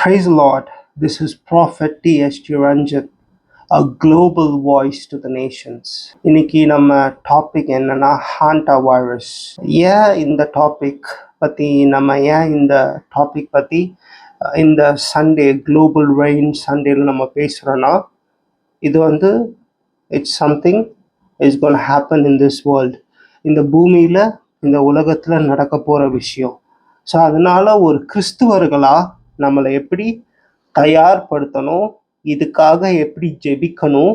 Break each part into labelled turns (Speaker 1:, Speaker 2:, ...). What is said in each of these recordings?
Speaker 1: Praise the Lord. This is Prophet T.S. Ranjan, a global voice to the nations. இன்னைக்கு நம்ம topic என்னன்னா Honda virus. இந்த topic பற்றி இந்த சண்டே குளோபல் ரெயின் சண்டேல நம்ம பேசுகிறோன்னா இது வந்து it's something is gonna happen in this world. இந்த பூமியில் இந்த உலகத்தில் நடக்க போகிற விஷயம். ஸோ அதனால் ஒரு கிறிஸ்துவர்களாக நம்மளை எப்படி தயார்படுத்தணும், இதுக்காக எப்படி ஜெபிக்கணும்,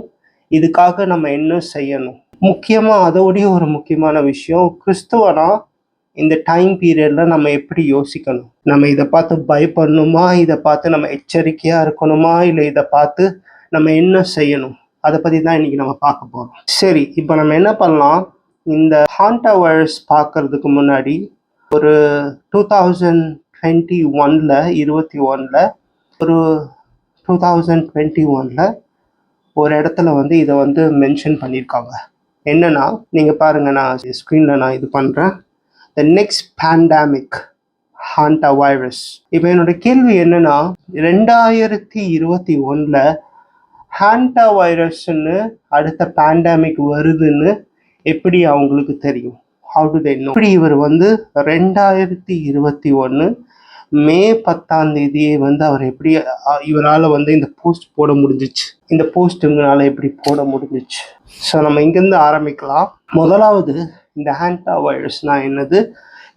Speaker 1: இதுக்காக நம்ம என்ன செய்யணும். முக்கியமாக அதோடைய ஒரு முக்கியமான விஷயம், கிறிஸ்துவனா இந்த டைம் பீரியடில் நம்ம எப்படி யோசிக்கணும். நம்ம இதை பார்த்து பயப்படணுமா, இதை பார்த்து நம்ம எச்சரிக்கையாக இருக்கணுமா, இல்லை இதை பார்த்து நம்ம என்ன செய்யணும், அதை பற்றி தான் இன்றைக்கி நம்ம பார்க்க போகிறோம். சரி, இப்போ நம்ம என்ன பண்ணலாம், இந்த ஹாண்டா வைரஸ் பார்க்கறதுக்கு முன்னாடி ஒரு 2021 ஒரு 2021 ஒரு இடத்துல வந்து இதை வந்து மென்ஷன் பண்ணியிருக்காங்க. என்னன்னா, நீங்கள் பாருங்கள், நான் ஸ்க்ரீனில் நான் இது பண்ணுறேன். The next pandemic Honda virus. இப்போ என்னோட கேள்வி என்னன்னா, 2021 ஹாண்டா வைரஸ்ன்னு அடுத்த பேண்டமிக் வருதுன்னு எப்படி அவங்களுக்கு தெரியும்? How do they know? இப்படி இவர் வந்து 2021 மே 10 வந்து அவர் எப்படி இவரால் வந்து இந்த போஸ்ட் போட முடிஞ்சிச்சு, இந்த போஸ்ட் இவங்களால எப்படி போட முடிஞ்சிச்சு? ஸோ நம்ம இங்கேருந்து ஆரம்பிக்கலாம். முதலாவது, இந்த ஹாண்டா வைரஸ்னா என்னது,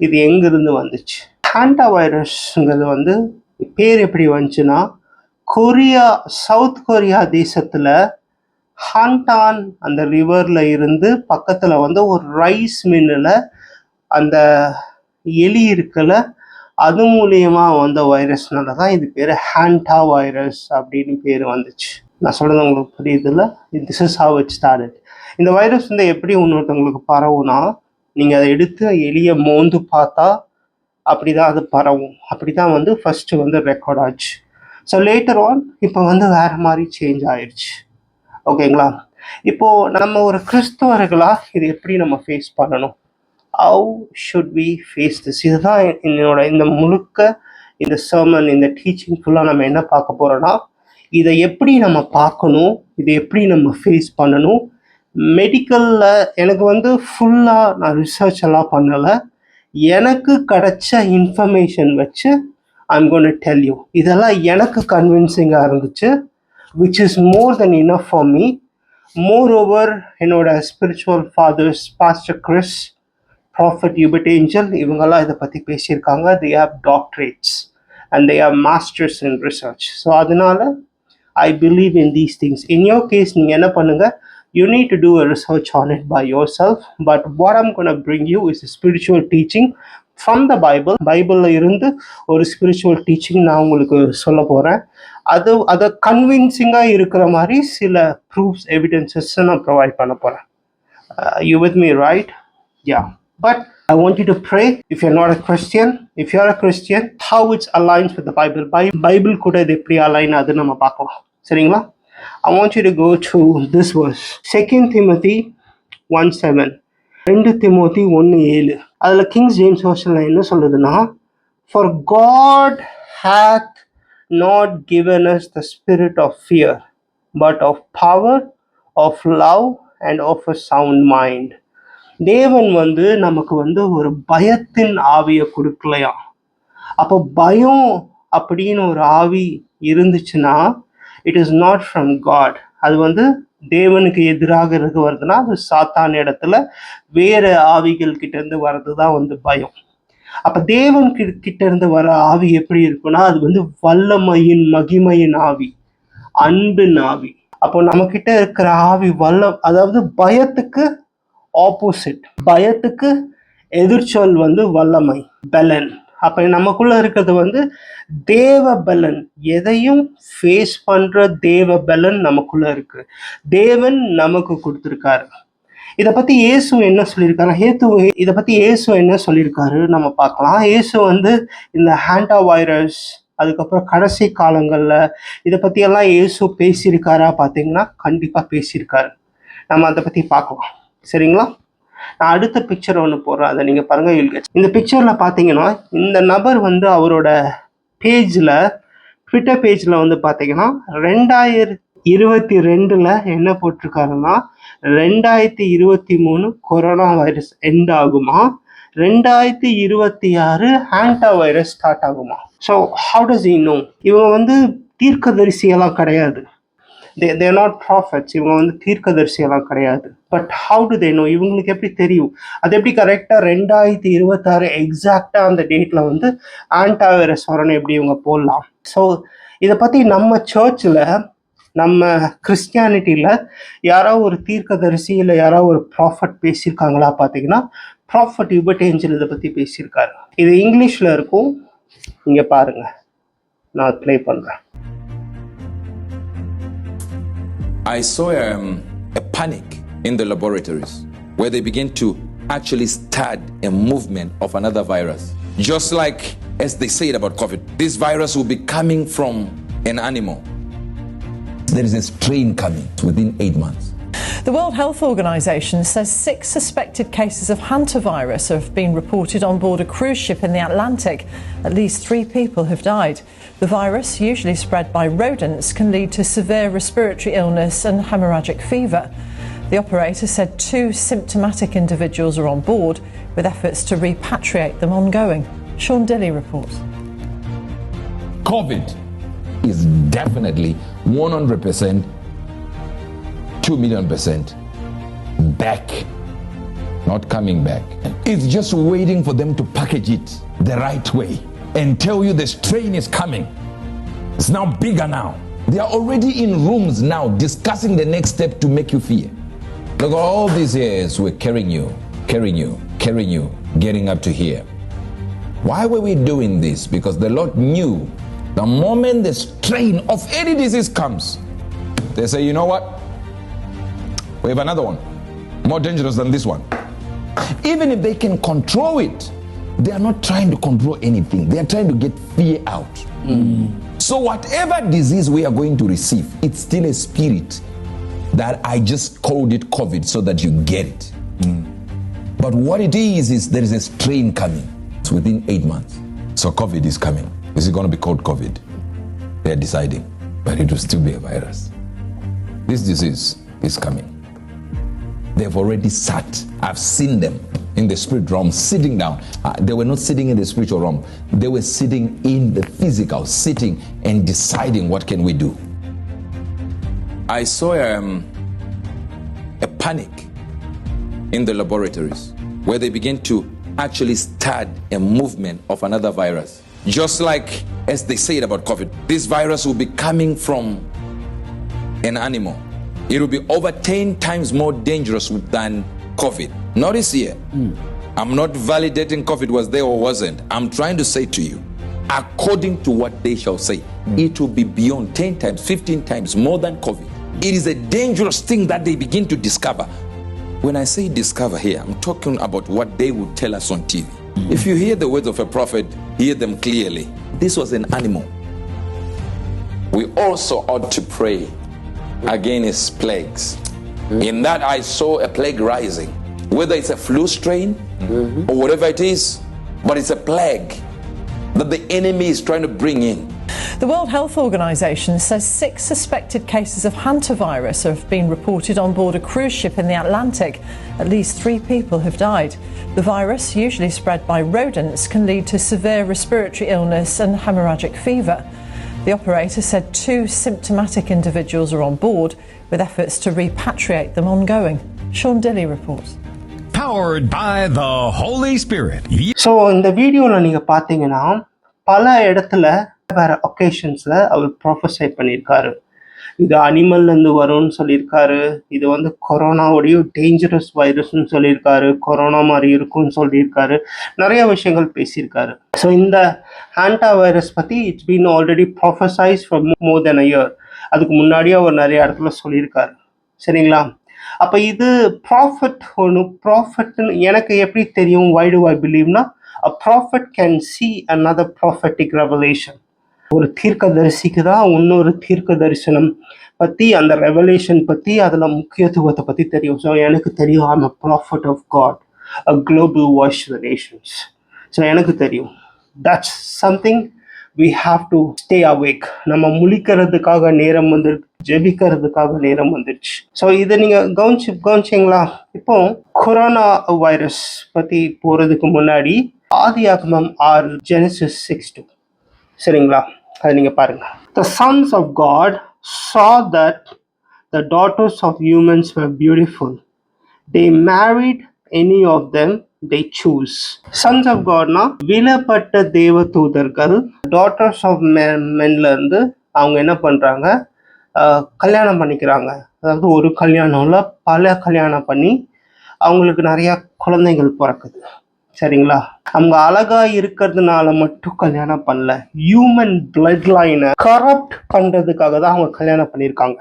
Speaker 1: இது எங்கிருந்து வந்துச்சு? ஹாண்டா வைரஸ்ங்கிறது வந்து பேர் எப்படி வந்துச்சுன்னா, சவுத் கொரியா தேசத்தில் ஹாண்டான் அந்த ரிவரில் இருந்து பக்கத்தில் வந்து ஒரு ரைஸ் மில்லில் அந்த எலி இருக்குல்ல, அது மூலியமாக வந்த வைரஸ்னால தான் இது பேர் ஹாண்டா வைரஸ் அப்படின்னு பேர் வந்துச்சு. நான் சொல்கிறது உங்களுக்கு புரியுதுல்ல? This is how it started. இந்த வைரஸ் வந்து எப்படி இன்னொருத்தவங்களுக்கு பரவுனா, நீங்கள் அதை எடுத்து எலியை மோந்து பார்த்தா அப்படி தான் அது பரவும். அப்படி தான் வந்து ஃபஸ்ட்டு வந்து ரெக்கார்ட் ஆச்சு. ஸோ லேட்டர் ஆன் இப்போ வந்து வேறு மாதிரி சேஞ்ச் ஆயிடுச்சு. ஓகேங்களா? இப்போது நம்ம ஒரு கிறிஸ்தவர்களாக இது எப்படி நம்ம ஃபேஸ் பண்ணணும்? How should we face this? இதுதான் என்னோட இந்த முழுக்க இந்த சர்மன், இந்த டீச்சிங் ஃபுல்லாக நம்ம என்ன பார்க்க போகிறோன்னா, இதை எப்படி நம்ம பார்க்கணும், இதை எப்படி நம்ம ஃபேஸ் பண்ணணும். மெடிக்கலில் எனக்கு வந்து ஃபுல்லாக நான் ரிசர்ச் எல்லாம் பண்ணலை, எனக்கு கிடைச்ச இன்ஃபர்மேஷன் வச்சு I'm gonna to tell you. இதெல்லாம் எனக்கு கன்வின்சிங்காக இருந்துச்சு, which is more than enough for me. Moreover, என்னோட spiritual fathers, pastor Chris, prophet Uebert Angel, இவங்கெல்லாம் இதை பற்றி பேசியிருக்காங்க. they have doctorates and they have masters in research. So அதனால I believe in these things. In your case, நீங்கள் என்ன பண்ணுங்கள், you need to do a research on it by yourself. But what I'm going to bring you is a spiritual teaching from the Bible. பைபிளில் இருந்து ஒரு spiritual teaching நான் உங்களுக்கு சொல்ல போகிறேன். அதை கன்வின்சிங்காக இருக்கிற மாதிரி சில ப்ரூஃப்ஸ், எவிடன்சஸ் நான் ப்ரொவைட் பண்ண போகிறேன். You with me, right? Yeah. But I want you to pray. If you're not a Christian, if you're a Christian, how it aligns with the Bible. Bible கூட இது எப்படி அலைன் அது நம்ம பார்க்கலாம். சரிங்களா? I want you to go to this verse. 2 Timothy 1:7. 2 Timothy 1:7. அதில் Kings James வெர்ஷனில் என்ன சொல்லுதுன்னா, for God hath not given us the spirit of fear, but of power, of love, and of a sound mind. தேவன் வந்து நமக்கு வந்து ஒரு பயத்தின் ஆவியை கொடுக்கலையா. அப்போ பயம் அப்படின்னு ஒரு ஆவி இருந்துச்சுன்னா, it is not from God. அது வந்து தேவனுக்கு எதிராக இருக்க வருதுன்னா, அது சாத்தான இடத்துல வேற ஆவிகள் கிட்ட இருந்து வர்றது தான் வந்து பயம். அப்ப தேவன் கிட்ட இருந்து வர ஆவி எப்படி இருக்குன்னா, அது வந்து வல்லமையின், மகிமையின் ஆவி, அன்பின் ஆவி. அப்போ நம்ம கிட்ட இருக்கிற ஆவி அதாவது பயத்துக்கு ஆப்போசிட், பயத்துக்கு எதிர்ச்சொல் வந்து வல்லமை, பலன். அப்ப நமக்குள்ள இருக்கிறது வந்து தேவ பலன், எதையும் ஃபேஸ் பண்ற தேவ பலன் நமக்குள்ள இருக்கு, தேவன் நமக்கு கொடுத்துருக்காரு. இதை பற்றி இயேசு என்ன சொல்லியிருக்காரு, இதை பற்றி இயேசு என்ன சொல்லியிருக்காரு நம்ம பார்க்கலாம். இயேசு வந்து இந்த ஹாண்டா வைரஸ், அதுக்கப்புறம் கடைசி காலங்களில் இதை பற்றியெல்லாம் இயேசு பேசியிருக்காரா பார்த்தீங்கன்னா, கண்டிப்பாக பேசியிருக்காரு. நம்ம அதை பற்றி பார்க்கலாம். சரிங்களா? நான் அடுத்த பிக்சர் ஒன்று போடுறேன், அதை நீங்கள் பாருங்கள். இந்த பிக்சரில் பார்த்தீங்கன்னா, இந்த நபர் வந்து அவரோட பேஜில் ட்விட்டர் பேஜில் வந்து பார்த்தீங்கன்னா 2022 என்ன போட்டிருக்காருன்னா 2023 கொரோனா வைரஸ் எண்ட் ஆகுமா, 2026 ஹேண்டா வைரஸ் ஸ்டார்ட் ஆகுமா. So how does you know? இவங்க வந்து தீர்க்கதரிசியெல்லாம் கிடையாது. தேர் நாட் ப்ராஃபட்ஸ். இவங்க வந்து தீர்க்கதரிசியெல்லாம் கிடையாது. But how to they know? இவங்களுக்கு எப்படி தெரியும்? அது எப்படி கரெக்டாக 2026 எக்ஸாக்டாக அந்த டேட்டில் வந்து ஆன்டா வைரஸ் வரணும் எப்படி இவங்க போடலாம்? ஸோ இதை பற்றி நம்ம சர்ச்சில், நம்ம கிறிஸ்டியானிட்டியில் யாராவது ஒரு தீர்க்கதரிசி இல்லை யாராவது ஒரு ப்ராஃபட் பேசியிருக்காங்களா பார்த்தீங்கன்னா, ப்ராஃபட் யூபர்ட் ஏஞ்சல் இதை பற்றி பேசியிருக்காரு. இது இங்கிலீஷில் இருக்கும், இங்கே பாருங்கள், நான் ப்ளே பண்ணுறேன்.
Speaker 2: I saw a panic in the laboratories where they begin to actually start a movement of another virus. Just like as they said about COVID, this virus will be coming from an animal. There is a strain coming within 8 months.
Speaker 3: The World Health Organization says 6 suspected cases of hantavirus have been reported on board a cruise ship in the Atlantic. At least 3 people have died. The virus, usually spread by rodents, can lead to severe respiratory illness and hemorrhagic fever. The operator said 2 symptomatic individuals are on board, with efforts to repatriate them ongoing. Sean Dilley reports.
Speaker 2: COVID is definitely 100%, 2,000,000% back, not coming back. It's just waiting for them to package it the right way and tell you the strain is coming. It's now bigger now. They are already in rooms now discussing the next step to make you fear. Look, all these years we're carrying you, getting up to here. Why were we doing this? Because the Lord knew the moment the strain of any disease comes, they say, you know what? We have another one, more dangerous than this one. Even if they can control it, they are not trying to control anything. They are trying to get fear out. So whatever disease we are going to receive, it's still a spirit that I just called it COVID so that you get it. But what it is there is a strain coming. It's within 8 months. So COVID is coming. Is it going to be called COVID? They are deciding. But it will still be a virus. This disease is coming. They've already sat. I've seen them in the spirit realm sitting down. They were not sitting in the spiritual realm. They were sitting in the physical, sitting and deciding what can we do. I saw a panic in the laboratories where they begin to actually start a movement of another virus. Just like as they said about COVID, this virus will be coming from an animal. It will be over 10 times more dangerous than COVID. Notice here, I'm not validating COVID was there or wasn't. I'm trying to say to you, according to what they shall say, it will be beyond 10 times, 15 times more than COVID. It is a dangerous thing that they begin to discover. When I say discover here, I'm talking about what they would tell us on TV. If you hear the words of a prophet, hear them clearly. This was an animal. We also ought to pray against plagues. In that I saw a plague rising, whether it's a flu strain or whatever it is, but it's a plague that the enemy is trying to bring in.
Speaker 3: The World Health Organization says 6 suspected cases of hantavirus have been reported on board a cruise ship in the Atlantic. At least 3 people have died. The virus, usually spread by rodents, can lead to severe respiratory illness and hemorrhagic fever. The operator said 2 symptomatic individuals are on board, with efforts to repatriate them ongoing. Sean Dilley reports.
Speaker 4: Powered by the Holy Spirit.
Speaker 1: So இந்த வீடியோவில் நீங்கள் பார்த்தீங்கன்னா பல இடத்துல வேற ஒகேஷன்ஸில் அவர் ப்ரொஃபஸை பண்ணியிருக்காரு. இது அனிமல்லேருந்து வரும்னு சொல்லியிருக்காரு. இது வந்து கொரோனாவுடைய டேஞ்சரஸ் வைரஸ்ன்னு சொல்லியிருக்காரு. கொரோனா மாதிரி இருக்கும்னு சொல்லியிருக்காரு. நிறைய விஷயங்கள் பேசியிருக்காரு. ஸோ இந்த ஹேண்டா வைரஸ் பற்றி it's been already prophesied for more than a year. அதுக்கு முன்னாடியே அவர் நிறைய இடத்துல சொல்லியிருக்காரு. சரிங்களா? அப்போ இது ப்ராஃபட்னு எனக்கு எப்படி தெரியும்? வை டு ஐ பிலீவ்னா a prophet can see another prophetic revelation. ஒரு தீர்க்கதரிசிக்கு தான் இன்னொரு தீர்க்க தரிசனம் பற்றி, அந்த ரெவலேஷன் பற்றி, அதில் முக்கியத்துவத்தை பற்றி தெரியும். ஸோ எனக்கு தெரியும், I'm a prophet of God, a global voice to the nations. So எனக்கு தெரியும். That's something we have to stay awake. நம்ம முழிக்கிறதுக்காக நேரம் வந்துருக்கு, ஜெபிக்கிறதுக்காக நேரம் வந்துருச்சு. ஸோ இதை நீங்கள் கவனிச்சிங்களா? இப்போ கொரோனா வைரஸ் பற்றி போகிறதுக்கு முன்னாடி ஆதியாகமம் 6 Genesis 6:2 சரிங்களா? அதை நீங்கள் பாருங்கள். The sons of God saw that the daughters of humans were beautiful. They married any of them they choose. Sons of Godனா விலப்பட்ட தேவ தூதர்கள், daughters of menல இருந்து அவங்க என்ன பண்ணுறாங்க, கல்யாணம் பண்ணிக்கிறாங்க. அதாவது ஒரு கல்யாணம்ல பல கல்யாணம் பண்ணி அவங்களுக்கு நிறையா குழந்தைகள் பிறக்குது. சரிங்களா? அவங்க அழகா இருக்கிறதுனால மட்டும் கல்யாணம் பண்ணல, ஹியூமன் பிளட் லைனை கரப்ட் பண்ணுறதுக்காக தான் அவங்க கல்யாணம் பண்ணியிருக்காங்க.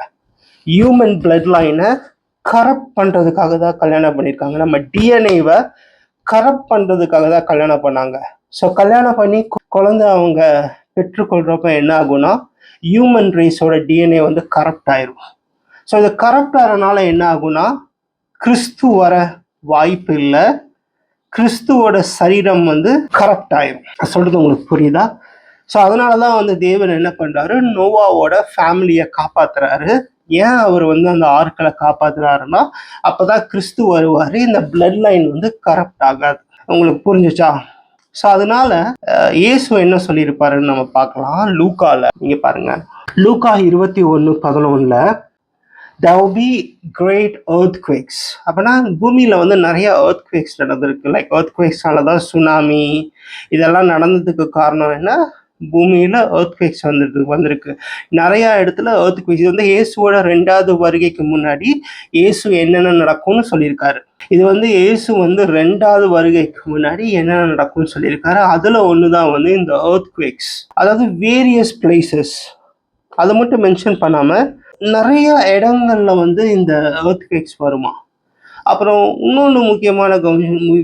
Speaker 1: ஹியூமன் பிளட் லைனை கரப்ட் பண்ணுறதுக்காக தான் கல்யாணம் பண்ணியிருக்காங்க. நம்ம டிஎன்ஏவை கரப்ட் பண்ணுறதுக்காக தான் கல்யாணம் பண்ணாங்க. ஸோ கல்யாணம் பண்ணி குழந்தை அவங்க பெற்றுக்கொள்கிறப்ப என்ன ஆகும்னா, ஹியூமன் ரேஸோட டிஎன்ஏ வந்து கரப்ட் ஆயிரும். ஸோ இது கரப்ட் ஆகிறனால என்ன ஆகும்னா, கிறிஸ்து வர வாய்ப்பு இல்லை, கிறிஸ்துவோட சரீரம் வந்து கரப்ட் ஆயிரும். சொல்கிறது உங்களுக்கு புரியுதா? ஸோ அதனால தான் வந்து தேவன் என்ன பண்ணுறாரு, நோவாவோட ஃபேமிலியை காப்பாற்றுறாரு. ஏன் அவர் வந்து அந்த ஆட்களை காப்பாற்றுறாருன்னா, அப்போ தான் கிறிஸ்து வருவார், இந்த பிளட் லைன் வந்து கரப்ட் ஆகாது. உங்களுக்கு புரிஞ்சுச்சா? ஸோ அதனால இயேசு என்ன சொல்லியிருப்பாருன்னு நம்ம பார்க்கலாம். லூக்கால நீங்கள் பாருங்கள், லூக்கா 21:11 there will be great earthquakes. அப்படின்னா பூமியில் வந்து நிறைய earthquakes நடந்திருக்கு. லைக் earthquakesனால தான் சுனாமி இதெல்லாம் நடந்ததுக்கு காரணம் என்ன, பூமியில் earthquakes வந்திருக்கு நிறையா இடத்துல earthquakes. இது வந்து இயேசுவோட 2வது வருகைக்கு முன்னாடி இயேசு என்னென்ன நடக்கும்னு சொல்லியிருக்காரு. இது வந்து இயேசு வந்து 2வது வருகைக்கு முன்னாடி என்னென்ன நடக்கும்னு சொல்லியிருக்காரு. அதில் ஒன்று தான் வந்து இந்த earthquakes. அதாவது வேரியஸ் பிளேசஸ், அதை மட்டும் மென்ஷன் பண்ணாமல் நிறைய இடங்கள்ல வந்து இந்த earthquakes வருமா. அப்புறம் இன்னொன்று முக்கியமான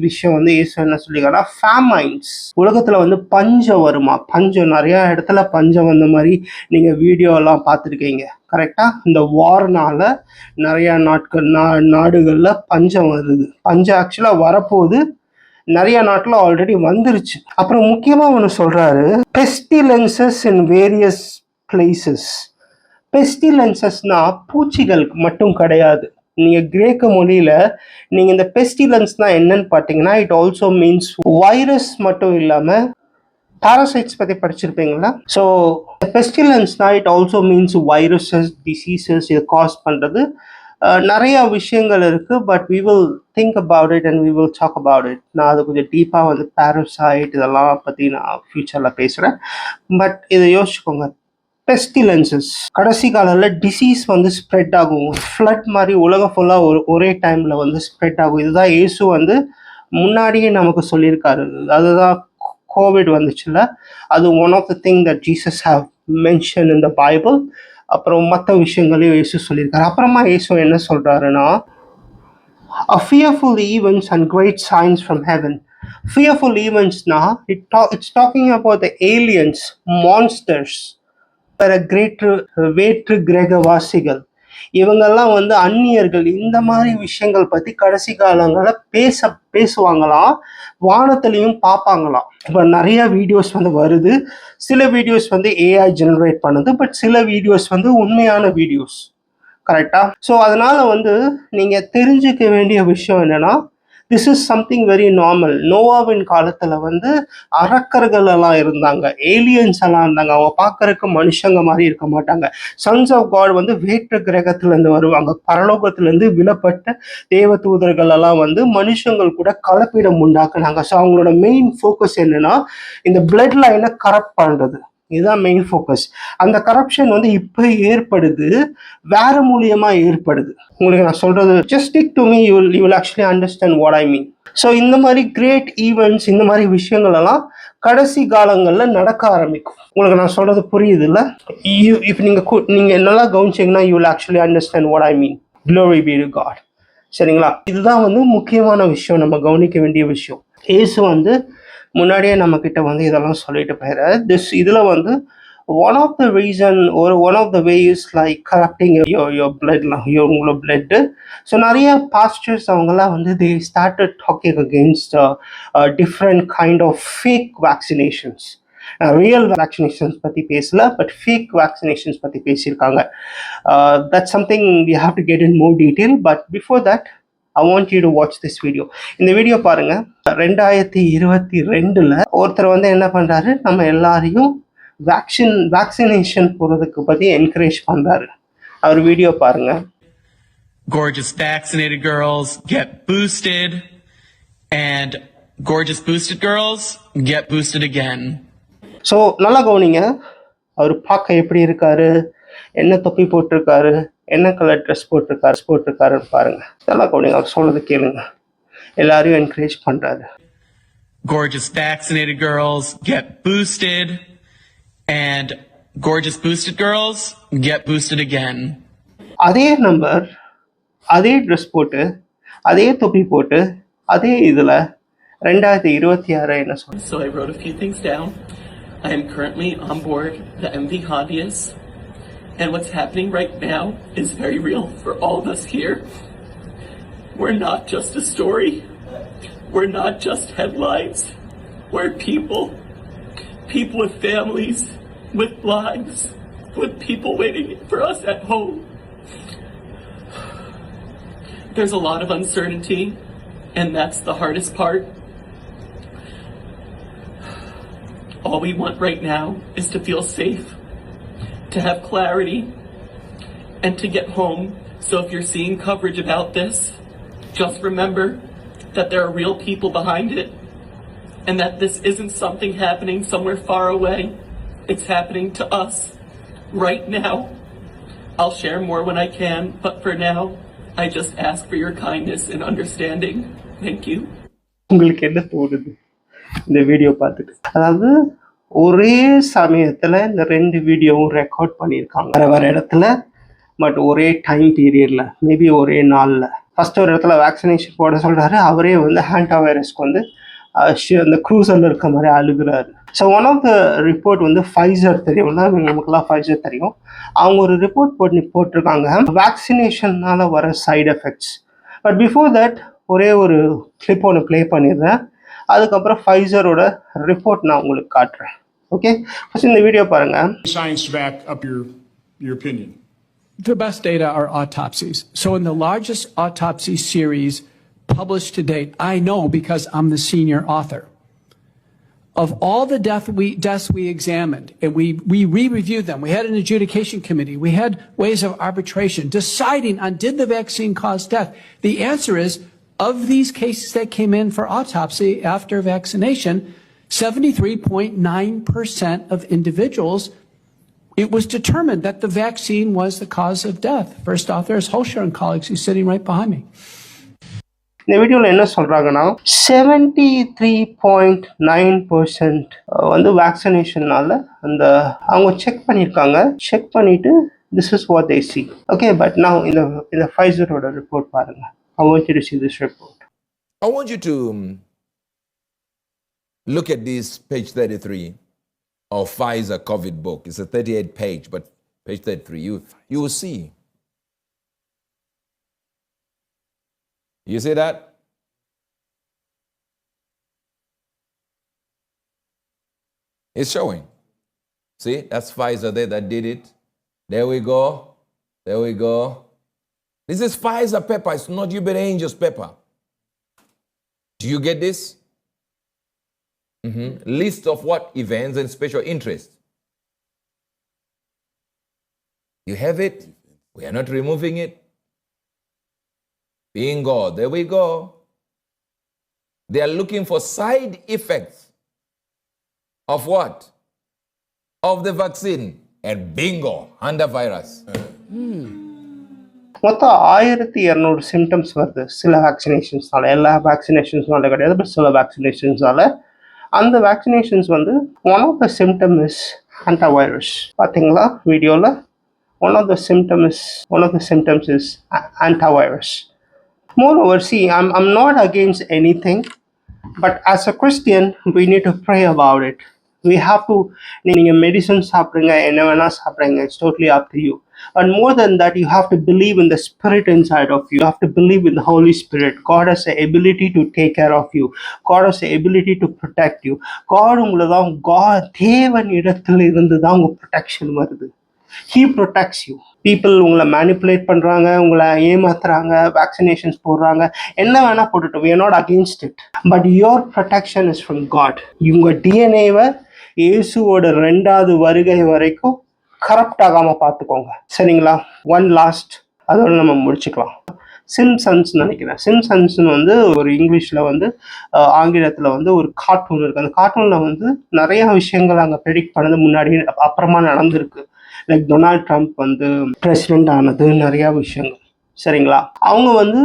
Speaker 1: விஷயம் வந்து இயேசு என்ன சொல்லியிருக்காருன்னா, ஃபேமைன்ஸ், உலகத்தில் வந்து பஞ்சம் வருமா. பஞ்சம் நிறையா இடத்துல பஞ்சம் வந்த மாதிரி நீங்கள் வீடியோலாம் பார்த்துருக்கீங்க கரெக்டாக. இந்த வார்னால நிறையா நாடுகளில் பஞ்சம் வருது. பஞ்சம் ஆக்சுவலாக வரப்போகுது, நிறைய நாட்டில் ஆல்ரெடி வந்துருச்சு. அப்புறம் முக்கியமாக ஒன்று சொல்கிறாரு, பெஸ்டிலென்சஸ் இன் வேரியஸ் பிளேசஸ். பெஸ்டிலென்சஸ்னா பூச்சிகளுக்கு மட்டும் கிடையாது. நீங்கள் கிரேக்க மொழியில் நீங்கள் இந்த பெஸ்டிலன்ஸ்னா என்னன்னு பார்த்தீங்கன்னா, இட் ஆல்சோ மீன்ஸ் வைரஸ் மட்டும் இல்லாமல் பாரசைட்ஸ் பற்றி படிச்சிருப்பீங்களா? ஸோ பெஸ்டிலன்ஸ்னா it also means viruses, diseases, இதை காஸ் பண்ணுறது நிறையா விஷயங்கள் இருக்குது. But we will think about it and we will talk about it. நான் அது கொஞ்சம் டீப்பாக வந்து பாரசைட் இதெல்லாம் பற்றி நான் ஃப்யூச்சரில் பேசுகிறேன். பட் இதை யோசிச்சுக்கோங்க, பெஸ்டிலன்சஸ் கடைசி காலத்தில் டிசீஸ் வந்து ஸ்ப்ரெட் ஆகும், ஃப்ளட் மாதிரி உலகம் ஃபுல்லாக ஒரே டைமில் வந்து ஸ்ப்ரெட் ஆகும். இதுதான் இயேசு வந்து முன்னாடியே நமக்கு சொல்லியிருக்காரு. அதுதான் கோவிட் வந்துச்சுல்ல, அது one of the thing that Jesus have mention in the Bible. அப்புறம் மற்ற விஷயங்களையும் இயேசு சொல்லியிருக்காரு. அப்புறமா இயேசு என்ன சொல்கிறாருன்னா, a fearful events and great signs from heaven. Fearful eventsனா it's talking about the aliens, monsters, வேற்று கிரகவாசிகள், இவங்கெல்லாம் வந்து அந்நியர்கள். இந்த மாதிரி விஷயங்கள் பற்றி கடைசி காலங்களில் பேசுவாங்களாம், வானத்திலையும் பார்ப்பாங்களாம். இப்போ நிறைய வீடியோஸ் வந்து வருது. சில வீடியோஸ் வந்து ஏஐ ஜெனரேட் பண்ணுது, பட் சில வீடியோஸ் வந்து உண்மையான வீடியோஸ். கரெக்டா? ஸோ அதனால வந்து நீங்கள் தெரிஞ்சுக்க வேண்டிய விஷயம் என்னன்னா, this is something very normal. நோவாவின் காலத்தில் வந்து அரக்கர்கள் எல்லாம் இருந்தாங்க, ஏலியன்ஸ் எல்லாம் இருந்தாங்க. அவங்க பார்க்கறதுக்கு மனுஷங்க மாதிரி இருக்க மாட்டாங்க. சன்ஸ் ஆஃப் காட் வந்து வேற்று கிரகத்திலேருந்து வருவாங்க. பரலோகத்திலேருந்து விலப்பட்ட தேவ தூதர்கள் எல்லாம் வந்து மனுஷங்கள் கூட கலப்பிடம் உண்டாக்குனாங்க. ஸோ அவங்களோட மெயின் ஃபோக்கஸ் என்னன்னா, இந்த பிளட் லைனை கரப்ட் பண்ணுறது. இதுதான் மெயின் ஃபோக்கஸ். அந்த கரப்ஷன் வந்து இப்போ ஏற்படுது, வேற மூலியமா ஏற்படுது. உங்களுக்கு நான் சொல்றது, just stick to me, you will actually understand what I mean. So இந்த மாதிரி கிரேட் ஈவெண்ட்ஸ், இந்த மாதிரி விஷயங்கள் எல்லாம் கடைசி காலங்களில் நடக்க ஆரம்பிக்கும். உங்களுக்கு நான் சொல்றது புரியுது இல்லை? இப்போ நீங்கள் நல்லா கவனிச்சிங்கன்னா you will actually understand what I mean. Glory be to God. சரிங்களா? இதுதான் வந்து முக்கியமான விஷயம், நம்ம கவனிக்க வேண்டிய விஷயம். இயேசு வந்து முன்னாடியே நம்ம கிட்ட வந்து இதெல்லாம் சொல்லிட்டு போயிடுறாரு. இதில் வந்து ஒன் ஆஃப் த ரீசன் ஒரு one of the way is like corrupting your பிளட்லாம், உங்களோட பிளட்டு. ஸோ நிறைய பாஸ்டர்ஸ் அவங்கெல்லாம் வந்து they started talking against different kind of fake vaccinations. Real vaccinations பற்றி பேசல, பட் ஃபேக் வேக்சினேஷன்ஸ் பற்றி பேசியிருக்காங்க. That's something you have to get in more detail. But before that I want you to watch this video. இந்த video பாருங்க. 2022 ஒருத்தர் வந்து என்ன பண்றாரு, நம்ம எல்லாரையும் வேக்சினேஷன் போறதுக்கு பத்தி என்கரேஜ் பண்றாரு. அவர் வீடியோ பாருங்க.
Speaker 5: Gorgeous vaccinated girls get boosted, and gorgeous boosted girls get boosted again.
Speaker 1: So நல்லா கவனிங்க. அவர் பார்க்க எப்படி இருக்காரு, என்ன தொப்பி போட்டிருக்காரு, என்ன கலர் ட்ரெஸ் போட்டிருக்காருன்னு பாருங்க. நல்லா கவனிங்க, அவர் சொல்றது கேளுங்க. எல்லாரையும் என்கரேஜ் பண்றாரு.
Speaker 5: Gorgeous vaccinated girls get boosted, and gorgeous boosted girls get boosted again.
Speaker 1: அதே நம்பர், அதே ட்ரெஸ் போட்டு, அதே தொப்பி போட்டு, அதே இதில் 2026 என்ன சொல்ற?
Speaker 5: So I wrote a few things down. I am currently on board the MV Hondias, and what's happening right now is very real for all of us here. We're not just a story. We're not just headlines. We're people with families, with lives, with people waiting for us at home. There's a lot of uncertainty, and that's the hardest part. All we want right now is to feel safe, to have clarity, and to get home. So if you're seeing coverage about this, just remember that there are real people behind it, and that this isn't something happening somewhere far away. It's happening to us right now. I'll share more when I can, but for now, I just ask for your kindness and understanding. Thank you.
Speaker 1: உங்களுக்கு என்ன தோணுது இந்த video பார்த்துட்டு? அதாவது ஒரே சமயத்தில் இந்த 2 வீடியோவும் ரெக்கார்ட் பண்ணியிருக்காங்க வேறு இடத்துல, பட் ஒரே டைம் பீரியடில், மேபி ஒரே நாளில். ஃபர்ஸ்ட் ஒரு இடத்துல வேக்சினேஷன் போட சொல்கிறாரு, அவரே வந்து ஹேண்டா வைரஸ்க்கு வந்து அந்த க்ரூசரில் இருக்க மாதிரி அழுகுறாரு. So one of the report வந்து ஃபைசர் தெரியும்ல, நமக்குலாம் ஃபைசர் தெரியும். அவங்க ஒரு ரிப்போர்ட் போட்டிருக்காங்க வேக்சினேஷன்னால வர side effects. But before that ஒரே ஒரு கிளிப் ஒன்று ப்ளே பண்ணிடுறேன். அதுக்கப்புறம் ஃபைசரோட ரிப்போர்ட் நான் உங்களுக்கு காட்டுறேன். ஓகே, ஃபர்ஸ்ட் இந்த வீடியோ பாருங்க.
Speaker 6: Science to back up your opinion.
Speaker 7: The best data are autopsies. So in the largest autopsy series published to date, I know because I'm the senior author, of all the deaths we examined, and we re-reviewed them. We had an adjudication committee. We had ways of arbitration deciding on did the vaccine cause death. The answer is, of these cases that came in for autopsy after vaccination, 73.9% of individuals, it was determined that the vaccine was the cause of death. First author is Holscher and colleagues. He's sitting right behind me.
Speaker 1: இந்த வீடியோவில் என்ன சொல்கிறாங்கன்னா 73.9% வந்து வேக்சினேஷன்னால அந்த அவங்க check பண்ணியிருக்காங்க. Check பண்ணிவிட்டு this is what they see. Okay, but நான் இந்த ஃபைசரோட ரிப்போர்ட் பாருங்க. I want you to see this report.
Speaker 2: I want you to look at this page 33 of Pfizer COVID book. It's a 38 page, but page 33, you will see. You see that? It's showing. See, that's Pfizer there that did it. There we go. There we go. This is Pfizer paper. It's not Hubert Angel's paper. Do you get this? List of what? Events and special interest. You have it. We are not removing it. Bingo. There we go. They are looking for side effects of what? Of the vaccine. And bingo, hantavirus.
Speaker 1: மொத்தம் 1200 symptoms வருது சில வேக்சினேஷன்ஸ்னால. எல்லா வேக்சினேஷன்ஸ்னால கிடையாது, but சில வேக்சினேஷன்ஸ்னால. அந்த vaccinations வந்து one of the symptom is hantavirus. பார்த்தீங்களா வீடியோவில்? One of the symptoms is hantavirus. Moreover, see, I'm not against anything, but as a Christian, we need to pray about it. we have to, நீங்க medicine சாப்பிடுங்க, என்ன வேணா சாப்பிடுங்க, it's totally up to you. And more than that, you have to believe in the spirit inside of you. You have to believe in the Holy Spirit. God has the ability to take care of you. God has the ability to protect you. God உங்களை தான், God தேவன் இடத்துல இருந்து தான் உங்க protection வருது. He protects you. People உங்களை manipulate பண்றாங்க, உங்களை ஏமாத்துறாங்க, வேக்சினேஷன்ஸ் போடுறாங்க, என்ன வேணா போட்டுட்டோம். we are not against it, but your protection is from God. உங்க டிஎன்ஏவை இயேசுவோட 2வது வருகை வரைக்கும் கரப்ட் ஆகாம பார்த்துக்கோங்க, சரிங்களா? ஒன் லாஸ்ட், அதோட நம்ம முடிச்சுக்கலாம். சிம்சன்ஸ் நினைக்கிறேன். சிம்சன்ஸ்னு வந்து ஒரு இங்கிலீஷில் வந்து ஆங்கிலத்தில் வந்து ஒரு கார்ட்டூன் இருக்குது. அந்த கார்ட்டூனில் வந்து நிறைய விஷயங்கள் அங்கே ப்ரெடிக்ட் பண்ணது முன்னாடி அப்புறமா நடந்திருக்கு. லைக் டொனால்ட் ட்ரம்ப் வந்து பிரசிடென்ட் ஆனது, நிறையா விஷயங்கள், சரிங்களா? அவங்க வந்து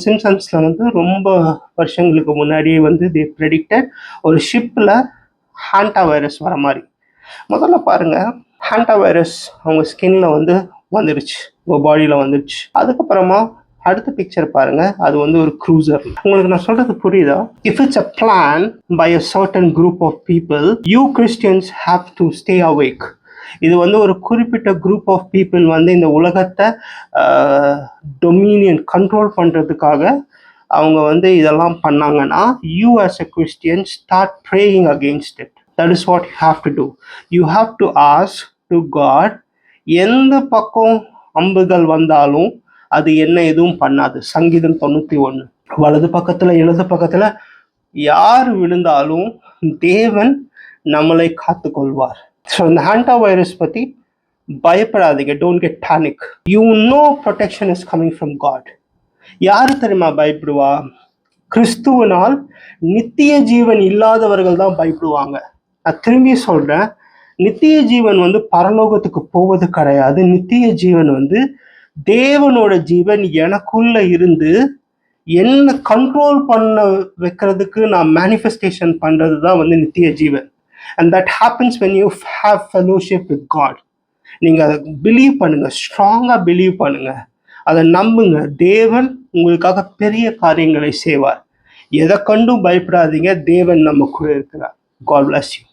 Speaker 1: சிம்சன்ஸில் வந்து ரொம்ப வருஷங்களுக்கு முன்னாடியே வந்து தே ப்ரெடிக்டட் ஒரு ஷிப்பில் ஹாண்டா வைரஸ் வர மாதிரி. முதல்ல பாருங்க, ஹாண்டா வைரஸ் அவங்க ஸ்கின்ல வந்து வந்துருச்சு, உங்கள் பாடியில் வந்துருச்சு. அதுக்கப்புறமா அடுத்த பிக்சர் பாருங்க, அது வந்து ஒரு க்ரூசர். உங்களுக்கு நான் சொல்றது புரியுதா? If it's a plan by a certain group of people, you Christians have to stay awake. இது வந்து ஒரு குறிப்பிட்ட குரூப் ஆஃப் பீப்புள் வந்து இந்த உலகத்தை டொமினியன் கண்ட்ரோல் பண்ணுறதுக்காக அவங்க வந்து இதெல்லாம் பண்ணாங்கன்னா, you as a Christian start praying against it. That is what you have to do. You have to ask to God, எந்த பக்கம் அம்புகள் வந்தாலும் அது என்ன எதுவும் பண்ணாது. சங்கீதம் 91, வலது பக்கத்துல இடது பக்கத்துல யார் விழுந்தாலும் தேவன் நம்மளை காத்து கொள்வார். ஸோ இந்த ஹாண்டா வைரஸ் பத்தி பயப்படாதீங்க. Don't get panic. You know protection is coming from God. யாரு தெரியுமா பயப்படுவா? கிறிஸ்துவனால் நித்திய ஜீவன் இல்லாதவர்கள் தான் பயப்படுவாங்க. நான் திரும்பி சொல்றேன், நித்திய ஜீவன் வந்து பரலோகத்துக்கு போவது கிடையாது. நித்திய ஜீவன் வந்து தேவனோட ஜீவன் எனக்குள்ள இருந்து என்ன கண்ட்ரோல் பண்ண வைக்கிறதுக்கு நான் மேனிஃபெஸ்டேஷன் பண்றது தான் வந்து நித்திய ஜீவன். And that happens when you have fellowship with God. நீங்க அதை பிலீவ் பண்ணுங்க, ஸ்ட்ராங்கா பிலீவ் பண்ணுங்க, அதை நம்புங்க. தேவன் உங்களுக்காக பெரிய காரியங்களை செய்வார். எதை கண்டும் பயப்படாதீங்க, தேவன் நம்ம கூட இருக்கிறார். God bless you.